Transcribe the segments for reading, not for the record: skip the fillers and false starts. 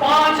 5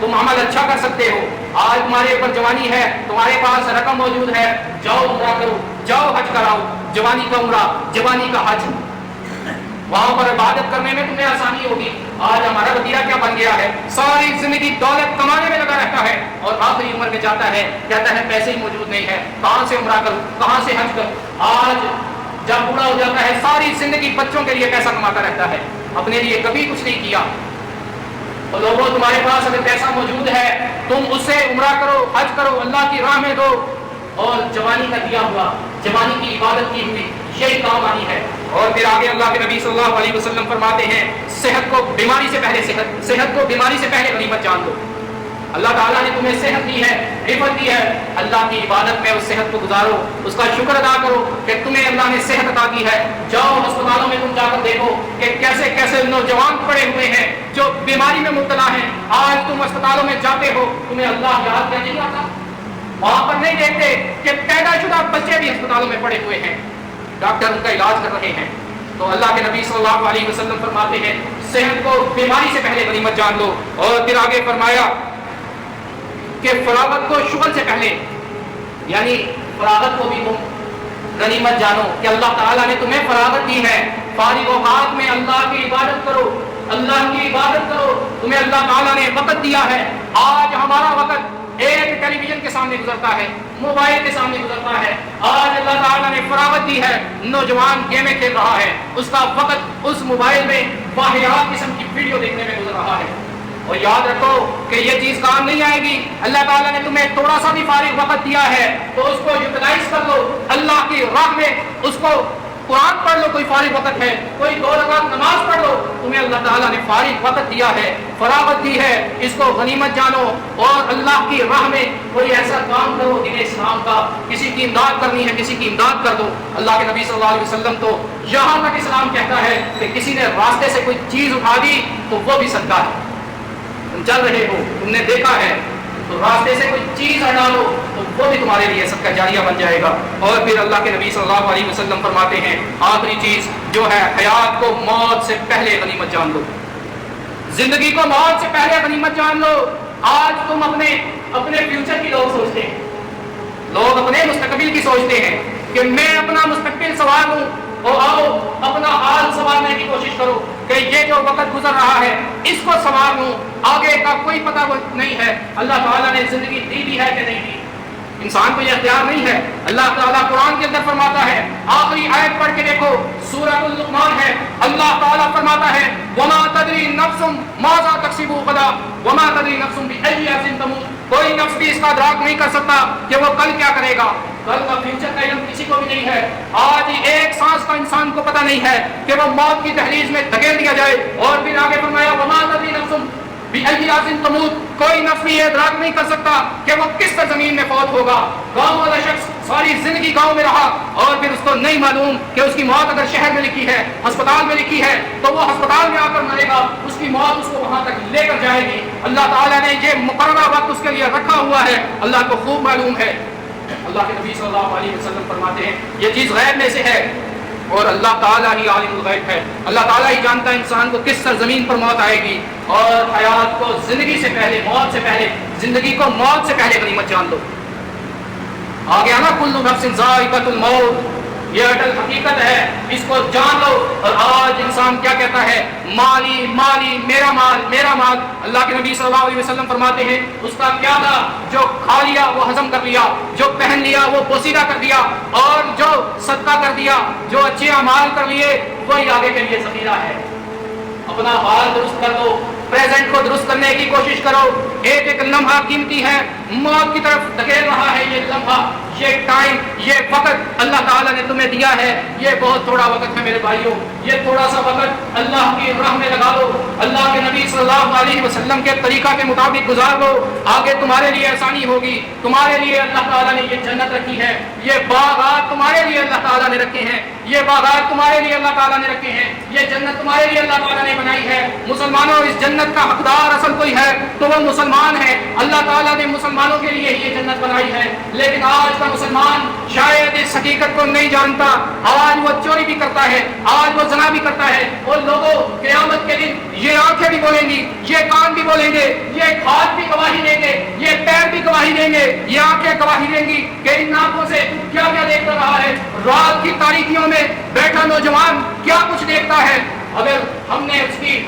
تم عمل اچھا کر سکتے ہو، آج تمہارے اوپر جوانی ہے، تمہارے پاس رقم موجود ہے، جاؤ عمرہ کرو، جاؤ حج کراؤ، جوانی کا عمرہ، جوانی کا حج، وہاں پر عبادت کرنے میں تمہیں آسانی ہوگی۔ آج ہمارا وتیرہ کیا بن گیا ہے؟ ساری زندگی دولت کمانے میں لگا رہتا ہے اور آخری عمر میں جاتا ہے، کہتا ہے پیسے ہی موجود نہیں ہے، کہاں سے عمرہ کروں، کہاں سے حج کروں۔ آج جب بوڑھا ہو جاتا ہے ساری زندگی بچوں کے لیے پیسہ کماتا رہتا ہے، اپنے لیے کبھی کچھ نہیں کیا۔ تو لوگوں، تمہارے پاس اگر پیسہ موجود ہے تم اسے عمرہ کرو، حج کرو، اللہ کی راہ میں دو، اور جوانی کا دیا ہوا، جوانی کی عبادت کی ہوئی، یہی کام آنی ہے۔ اور پھر آگے اللہ کے نبی صلی اللہ علیہ وسلم فرماتے ہیں صحت کو بیماری سے پہلے صحت کو بیماری سے پہلے غنیمت جان لو۔ اللہ تعالیٰ نے تمہیں صحت دی ہے، عفت دی ہے، اللہ کی عبادت میں اس صحت کو گزارو، اس کا شکر ادا کرو کہ تمہیں اللہ نے صحت عطا کی ہے۔ جاؤ ہسپتالوں میں تم جا کر دیکھو کہ کیسے کیسے نوجوان پڑے ہوئے ہیں جو بیماری میں مبتلا ہیں۔ آج تم ہسپتالوں میں جاتے ہو، تمہیں اللہ یاد کیا نہیں آتا؟ وہاں پر نہیں دیکھتے کہ پیدا شدہ بچے بھی ہسپتالوں میں پڑے ہوئے ہیں، ڈاکٹر ان کا علاج کر رہے ہیں۔ تو اللہ کے نبی صلی اللہ علیہ وسلم فرماتے ہیں صحت کو بیماری سے پہلے غنیمت جان لو۔ اور پھر آگے فرمایا کہ فراغت کو شغل سے پہلے، یعنی فراغت کو بھی تم غنیمت جانو کہ اللہ تعالیٰ نے تمہیں فراغت دی ہے، فارغ اوقات میں اللہ کی عبادت کرو، اللہ کی عبادت کرو، تمہیں اللہ تعالیٰ نے وقت دیا ہے۔ آج ہمارا وقت ایک ٹیلی ویژن کے سامنے گزرتا ہے، موبائل کے سامنے گزرتا ہے۔ آج اللہ تعالیٰ نے فراغت دی ہے، نوجوان گیمیں کھیل رہا ہے، اس کا وقت اس موبائل میں واہیات قسم کی ویڈیو دیکھنے میں گزر رہا ہے۔ اور یاد رکھو کہ یہ چیز کام نہیں آئے گی۔ اللہ تعالیٰ نے تمہیں تھوڑا سا بھی فارغ وقت دیا ہے تو اس کو یوٹیلائز کر لو، اللہ کی راہ میں اس کو قرآن پڑھ لو، کوئی فارغ وقت ہے، کوئی 2 رکعت نماز پڑھ لو، تمہیں اللہ تعالیٰ نے فارغ وقت دیا ہے، فراغت دی ہے، اس کو غنیمت جانو اور اللہ کی راہ میں کوئی ایسا کام کرو دین اسلام کا، کسی کی امداد کرنی ہے کسی کی امداد کر دو۔ اللہ کے نبی صلی اللہ علیہ وسلم تو یہاں تک اسلام کہتا ہے کہ کسی نے راستے سے کوئی چیز اٹھا دی تو وہ بھی صدقہ ہے۔ تم چل رہے ہو، تم نے دیکھا ہے، تو راستے سے کوئی چیز ہٹا لو تو وہ بھی تمہارے لیے صدقہ جاریہ بن جائے گا۔ اور پھر اللہ کے نبی صلی اللہ علیہ وسلم فرماتے ہیں آخری چیز جو ہے حیات کو موت سے پہلے غنیمت جان لو، زندگی کو موت سے پہلے غنیمت جان لو۔ آج تم اپنے فیوچر کی لوگ سوچتے ہیں، لوگ اپنے مستقبل کی سوچتے ہیں کہ میں اپنا مستقبل سنوار لوں، اور آؤ اپنا حال سنوارنے کی کوشش کرو کہ یہ جو وقت گزر رہا ہے اس کو سنوار لوں، آگے کا کوئی پتہ نہیں ہے۔ اللہ تعالیٰ نے زندگی دی بھی ہے کہ نہیں دی، انسان کو یہ اختیار نہیں ہے۔ اللہ تعالیٰ قرآن کے اندر فرماتا ہے، آخری آیت پڑھ کے دیکھو، سورۃ اللقمان ہے، اللہ تعالیٰ فرماتا ہے وما تدری نفس ماذا تکسب غدا وما تدری نفس بأی ارض تموت، کوئی نفس بھی اس کا ادراک نہیں کر سکتا کہ وہ کل کیا کرے گا، کل کا فیوچر کا علم کسی کو بھی نہیں ہے۔ آج ایک سانس کا انسان کو پتہ نہیں ہے کہ وہ موت کی دہلیز میں دھکیل دیا جائے۔ اور پھر آگے فرمایا وما تدری نفس بأی ارض تموت، کوئی نفس بھی یہ ادراک نہیں کر سکتا کہ وہ کس زمین میں فوت ہوگا۔ گاؤں والا شخص ساری زندگی گاؤں میں رہا اور پھر اس کو نہیں معلوم کہ اس کی موت اگر شہر میں لکھی ہے، ہسپتال میں لکھی ہے، تو وہ ہسپتال میں آ کر مرے گا، اس کی موت اس کو وہاں تک لے کر جائے گی۔ اللہ تعالیٰ نے یہ مقررہ وقت اس کے لیے رکھا ہوا ہے، اللہ کو خوب معلوم ہے۔ اللہ کے نبی صلی اللہ علیہ وسلم فرماتے ہیں یہ چیز غیب میں سے ہے اور اللہ تعالیٰ ہی عالم الغیب ہے، اللہ تعالیٰ ہی جانتا ہے انسان کو کس سرزمین پر موت آئے گی۔ اور حیات کو زندگی سے پہلے، موت سے پہلے، زندگی کو موت سے پہلے غنیمت جان دو۔ آگے آنا کل نفس ذائقۃ الموت، یہ اٹل حقیقت ہے، اس کو جان لو۔ اور آج انسان کیا کہتا ہے، مالی مالی، میرا مال میرا مال۔ اللہ کے نبی صلی اللہ علیہ وسلم فرماتے ہیں اس کا کیا تھا، جو کھا لیا وہ ہضم کر لیا، جو پہن لیا وہ پوسیدہ کر دیا، اور جو صدقہ کر دیا، جو اچھے اعمال کر لیے، وہی آگے کے لیے ذخیرہ ہے۔ اپنا حال درست کر دو، پریزنٹ کو درست کرنے کی کوشش کرو۔ ایک ایک لمحہ قیمتی ہے، موت کی طرف دھکیل رہا ہے یہ لمحہ، یہ ٹائم، یہ وقت اللہ تعالیٰ نے تمہیں دیا ہے، یہ بہت تھوڑا وقت ہے میرے بھائیوں، یہ تھوڑا سا وقت اللہ کی راہ میں لگا دو، اللہ کے نبی صلی اللہ علیہ وسلم کے طریقہ کے مطابق گزار دو، آگے تمہارے لیے آسانی ہوگی۔ تمہارے لیے اللہ تعالیٰ نے یہ جنت رکھی ہے، یہ باغات تمہارے لیے اللہ تعالیٰ نے رکھے ہیں، یہ باغات تمہارے لیے اللہ تعالیٰ نے رکھے ہیں، یہ جنت تمہارے لیے اللہ تعالیٰ نے بنائی ہے۔ مسلمانوں، اس جنت کا حقدار اصل کوئی ہے تو وہ مسلمان ہے، اللہ تعالیٰ نے مسلمانوں کے لیے یہ جنت بنائی ہے۔ لیکن آج کا مسلمان شاید اس حقیقت کو نہیں جانتا. آج وہ چوری بھی کرتا ہے, آج وہ زنا بھی کرتا ہے. اور لوگوں قیامت کے دن یہ آنکھیں بھی بولیں گی, یہ کان بھی بولیں گے, یہ ہاتھ بھی گواہی دیں گے, یہ پیر بھی گواہی دیں گے, یہ آنکھیں گواہی دیں گی کہ ان آنکھوں سے کیا کیا دیکھتا رہا ہے. رات کی تاریکیوں میں بیٹھا نوجوان کیا کچھ دیکھتا ہے. اگر ہم نے اس کی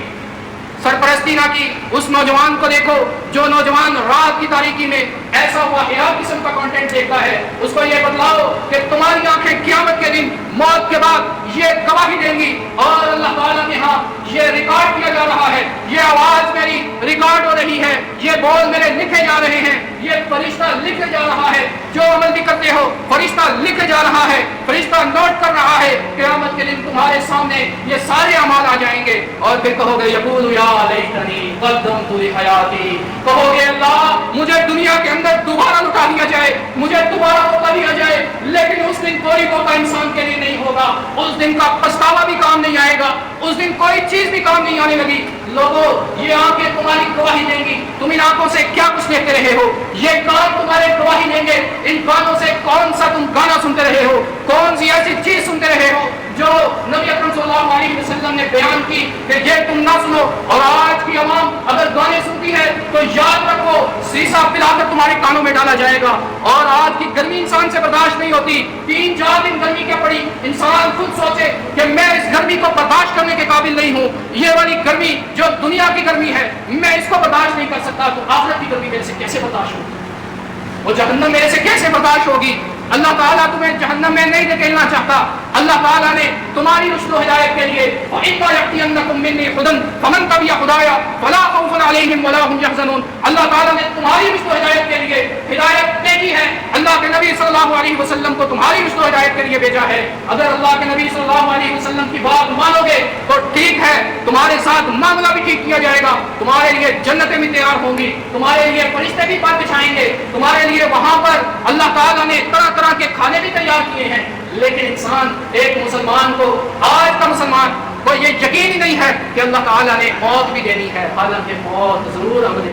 سرپرستی نہ کی, اس نوجوان کو دیکھو جو نوجوان رات کی تاریکی میں ایسا واقعات قسم کا کنٹینٹ دیکھتا ہے, اس کو یہ بتلاؤ کہ تمہاری آنکھیں قیامت کے دن موت کے بعد یہ گواہی دیں گی. اور اللہ تعالیٰ کے ہاں یہ ریکارڈ کیا جا رہا ہے, یہ آواز میری ریکارڈ ہو رہی ہے, یہ بول میرے لکھے جا رہے ہیں, یہ فرشتہ لکھے جا رہا ہے. جو عمل بھی کرتے ہو فرشتہ لکھے جا رہا ہے, فرشتہ نوٹ کر رہا ہے. قیامت کے دن تمہارے سامنے یہ سارے اعمال آ جائیں گے اور پھر کہو گے یقول یا لیتنی قدمت لحیاتی, کہو گے اللہ مجھے دنیا کے اندر دوبارہ لٹا دیا جائے, مجھے دوبارہ موقع دیا جائے. لیکن اس دن کوئی موقع انسان کے لیے نہیں ہوگا, اس دن کا پچھتاوا بھی کام نہیں آئے گا, اس دن کوئی چیز بھی کام نہیں آنے لگی. لوگوں یہ آنکھیں تمہاری گواہی دیں گی تم ان آنکھوں سے کیا کچھ دیکھتے رہے ہو, یہ کان تمہارے گواہی دیں گے ان کانوں سے کون سا تم گانا سنتے رہے ہو, کون سی ایسی چیز سنتے رہے ہو جو نبی اکرم صلی اللہ علیہ وسلم نے بیان کی کہ یہ تم نہ سنو. اور آج کی عوام اگر گانے سنتی ہے تو یاد رکھو سیسا پلا کر تمہارے کانوں میں ڈالا جائے گا. اور آج کی گرمی انسان سے برداشت نہیں ہوتی, 3-4 دن گرمی کے پڑی, انسان خود سوچے کہ میں اس گرمی کو برداشت کرنے کے قابل نہیں ہوں, یہ والی گرمی جو دنیا کی گرمی ہے میں اس کو برداشت نہیں کر سکتا, تو آخرت کی گرمی میرے سے کیسے برداشت ہوگی, وہ جہنم میرے سے کیسے برداشت ہوگی. اللہ تعالیٰ تمہیں جہنم میں نہیں دھکیلنا چاہتا. اللہ تعالیٰ نے تمہاری رشد و ہدایت کے لیے وَإِمَّا يَأْتِيَنَّكُم مِّنِّي هُدًى فَمَن تَبِعَ هُدَايَ فَلَا خَوْفٌ عَلَيْهِمْ وَلَا هُمْ يَحْزَنُونَ. اللہ تعالیٰ نے تمہاری رشد و ہدایت کے لیے ہدایت بھیجی ہے, اللہ کے نبی صلی اللہ علیہ وسلم کو تمہاری رشد و ہدایت کے لیے بھیجا ہے. اگر اللہ کے نبی صلی اللہ علیہ وسلم کی بات مانو گے تو ٹھیک ہے, تمہارے ساتھ معاملہ بھی ٹھیک کیا جائے گا, تمہارے لیے جنتیں بھی تیار ہوں گی, تمہارے لیے فرشتے بھی پار بچھائیں گے, تمہارے لیے وہاں پر اللہ تعالیٰ نے طرح طرح کے کھانے بھی تیار کیے ہیں. لیکن انسان ایک مسلمان کو, آج کا مسلمان کو یہ یقین ہی نہیں ہے کہ اللہ تعالیٰ نے موت بھی دینی ہے, حالانکہ موت ضرور ہمیں